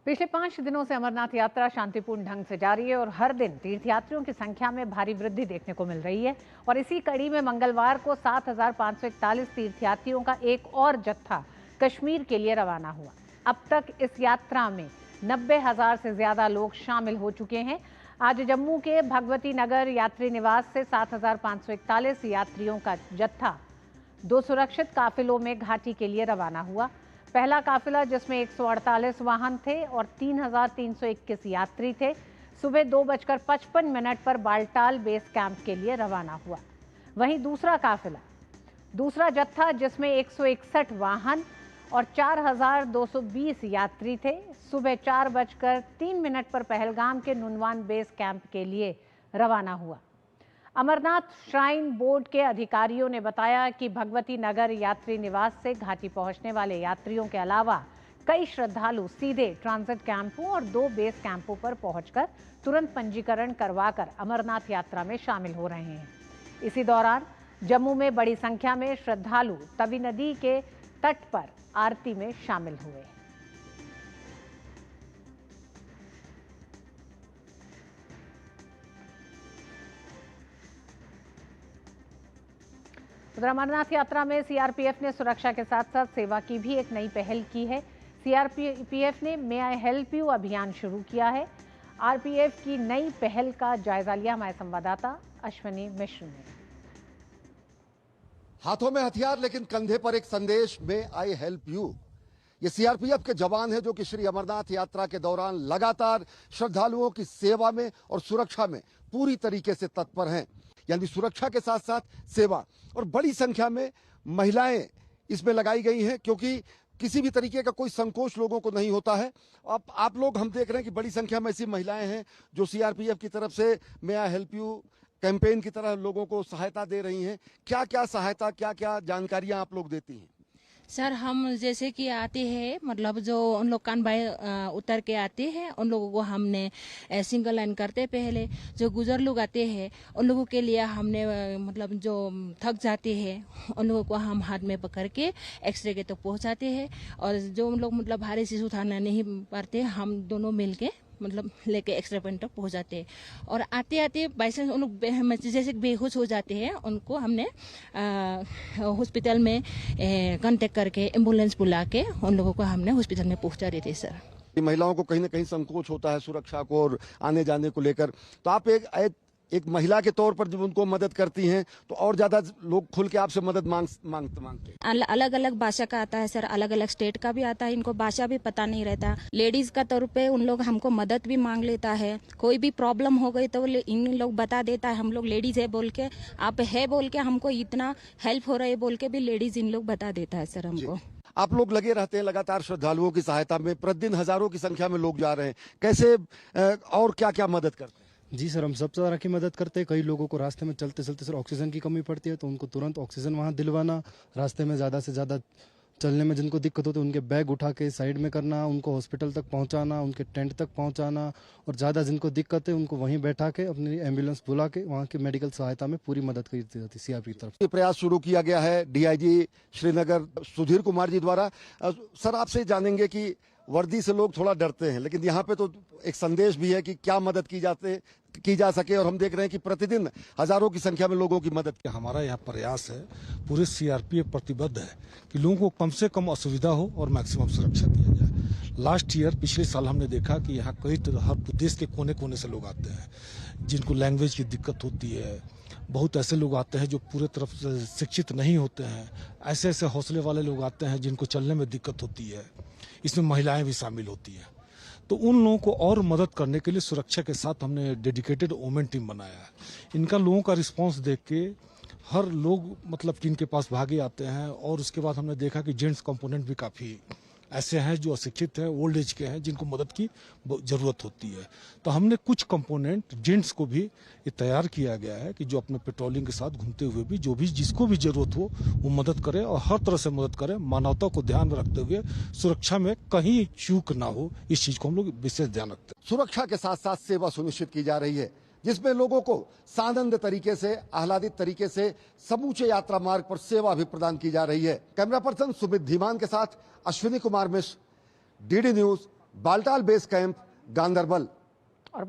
पिछले 5 दिनों से अमरनाथ यात्रा शांतिपूर्ण ढंग से जारी है और हर दिन तीर्थयात्रियों की संख्या में भारी वृद्धि देखने को मिल रही है। और इसी कड़ी में मंगलवार को 7,541 तीर्थयात्रियों का एक और जत्था कश्मीर के लिए रवाना हुआ। अब तक इस यात्रा में 90,000 से ज्यादा लोग शामिल हो चुके हैं। आज जम्मू के भगवती नगर यात्री निवास से 7,541 यात्रियों का जत्था 2 सुरक्षित काफिलों में घाटी के लिए रवाना हुआ। पहला काफिला, जिसमें 148 वाहन थे और 3,321 यात्री थे, सुबह 2:55 पर बालटाल बेस कैंप के लिए रवाना हुआ। वहीं दूसरा जत्था, जिसमें 161 वाहन और 4,220 यात्री थे, सुबह 4:03 पर पहलगाम के नुनवान बेस कैंप के लिए रवाना हुआ। अमरनाथ श्राइन बोर्ड के अधिकारियों ने बताया कि भगवती नगर यात्री निवास से घाटी पहुंचने वाले यात्रियों के अलावा कई श्रद्धालु सीधे ट्रांजिट कैंपों और 2 बेस कैंपों पर पहुंचकर तुरंत पंजीकरण करवाकर अमरनाथ यात्रा में शामिल हो रहे हैं। इसी दौरान जम्मू में बड़ी संख्या में श्रद्धालु तवी नदी के तट पर आरती में शामिल हुए। उधर अमरनाथ यात्रा में सीआरपीएफ ने सुरक्षा के साथ साथ सेवा की भी एक नई पहल की है। सीआरपीएफ ने मे आई हेल्प यू अभियान शुरू किया है। आरपीएफ की नई पहल का जायजा लिया हमारे संवाददाता अश्विनी मिश्र ने। हाथों में हथियार लेकिन कंधे पर एक संदेश, मे आई हेल्प यू। ये सीआरपीएफ के जवान हैं जो कि श्री अमरनाथ यात्रा के दौरान लगातार श्रद्धालुओं की सेवा में और सुरक्षा में पूरी तरीके से तत्पर हैं। यानी सुरक्षा के साथ साथ सेवा, और बड़ी संख्या में महिलाएं इसमें लगाई गई हैं, क्योंकि किसी भी तरीके का कोई संकोच लोगों को नहीं होता है। अब आप लोग, हम देख रहे हैं कि बड़ी संख्या में ऐसी महिलाएं हैं जो सीआरपीएफ की तरफ से मे आई हेल्प यू कैंपेन की तरह लोगों को सहायता दे रही हैं। क्या क्या सहायता, क्या क्या जानकारियां आप लोग देती हैं? सर, हम जैसे कि आते हैं, मतलब जो उन लोग कान भाई उतर के आते हैं, उन लोगों को हमने सिंगल लाइन करते पहले। जो गुजर लोग आते हैं उन लोगों के लिए हमने मतलब जो थक जाते हैं उन लोगों को हम हाथ में पकड़ के एक्सरे के तक पहुंचाते हैं। और जो लोग मतलब भारी चीज उठाना नहीं पाते, हम दोनों मिलके मतलब लेके एक्सरे पॉइंट तक पहुंच जाते हैं। और आते आते बाई चांस उन लोग जैसे बेहोश हो जाते हैं, उनको हमने हॉस्पिटल में कांटेक्ट करके एम्बुलेंस बुला के उन लोगों को हमने हॉस्पिटल में पहुंचा देते सर। महिलाओं को कहीं ना कहीं संकोच होता है सुरक्षा को और आने जाने को लेकर, तो आप एक महिला के तौर पर जब उनको मदद करती हैं तो और ज्यादा लोग खुल के आपसे मदद मांगते हैं। अलग अलग भाषा का आता है सर, अलग अलग स्टेट का भी आता है, इनको भाषा भी पता नहीं रहता। लेडीज का तौर पे उन लोग हमको मदद भी मांग लेता है। कोई भी प्रॉब्लम हो गई तो इन लोग बता देता है, हम लोग लेडीज है बोल के, आप है बोल के, हमको इतना हेल्प हो रहा है बोल के भी लेडीज इन लोग बता देता है सर हमको। आप लोग लगे रहते हैं लगातार श्रद्धालुओं की सहायता में, प्रतिदिन हजारों की संख्या में लोग जा रहे हैं, कैसे और क्या क्या मदद करते हैं? जी सर, हम सब तरह की मदद करते हैं। कई लोगों को रास्ते में चलते चलते सर ऑक्सीजन की कमी पड़ती है, तो उनको तुरंत ऑक्सीजन वहाँ दिलवाना, रास्ते में ज़्यादा से ज़्यादा चलने में जिनको दिक्कत होती है उनके बैग उठा के साइड में करना, उनको हॉस्पिटल तक पहुंचाना, उनके टेंट तक पहुंचाना, और ज़्यादा जिनको दिक्कत है उनको वहीं बैठा के अपनी एम्बुलेंस बुला के वहाँ की मेडिकल सहायता में पूरी मदद की जाती है सीआरपी की तरफ से। प्रयास शुरू किया गया है डीआईजी श्रीनगर सुधीर कुमार जी द्वारा। सर, आपसे जानेंगे कि वर्दी से लोग थोड़ा डरते हैं, लेकिन यहाँ पे तो एक संदेश भी है कि क्या मदद की जा सके, और हम देख रहे हैं कि प्रतिदिन हजारों की संख्या में लोगों की मदद। हमारा यहाँ प्रयास है, पूरे सीआरपीएफ प्रतिबद्ध है कि लोगों को कम से कम असुविधा हो और मैक्सिमम सुरक्षा दिया जाए। लास्ट ईयर, पिछले साल हमने देखा कि यहाँ कई हर देश के कोने कोने से लोग आते हैं जिनको लैंग्वेज की दिक्कत होती है। बहुत ऐसे लोग आते हैं जो पूरे तरफ से शिक्षित नहीं होते हैं। ऐसे ऐसे हौसले वाले लोग आते हैं जिनको चलने में दिक्कत होती है। इसमें महिलाएं भी शामिल होती हैं। तो उन लोगों को और मदद करने के लिए सुरक्षा के साथ हमने डेडिकेटेड वुमेन टीम बनाया है। इनका लोगों का रिस्पांस देख के हर लोग मतलब कि इनके पास भागे आते हैं। और उसके बाद हमने देखा कि जेंट्स कंपोनेंट भी काफ़ी ऐसे हैं जो अशिक्षित हैं, ओल्ड एज के हैं, जिनको मदद की जरूरत होती है। तो हमने कुछ कंपोनेंट जेंट्स को भी ये तैयार किया गया है कि जो अपने पेट्रोलिंग के साथ घूमते हुए भी जो भी जिसको भी जरूरत हो वो मदद करे, और हर तरह से मदद करे, मानवता को ध्यान में रखते हुए सुरक्षा में कहीं चूक ना हो, इस चीज को हम लोग विशेष ध्यान रखते हैं। सुरक्षा के साथ साथ सेवा सुनिश्चित की जा रही है, जिसमें लोगों को सानंद तरीके से, आह्लादित तरीके से समूचे यात्रा मार्ग पर सेवा भी प्रदान की जा रही है। कैमरा पर्सन सुमित धीमान के साथ Ashwini Kumar Mishra, DD news, Baltal base camp, Ganderbal. और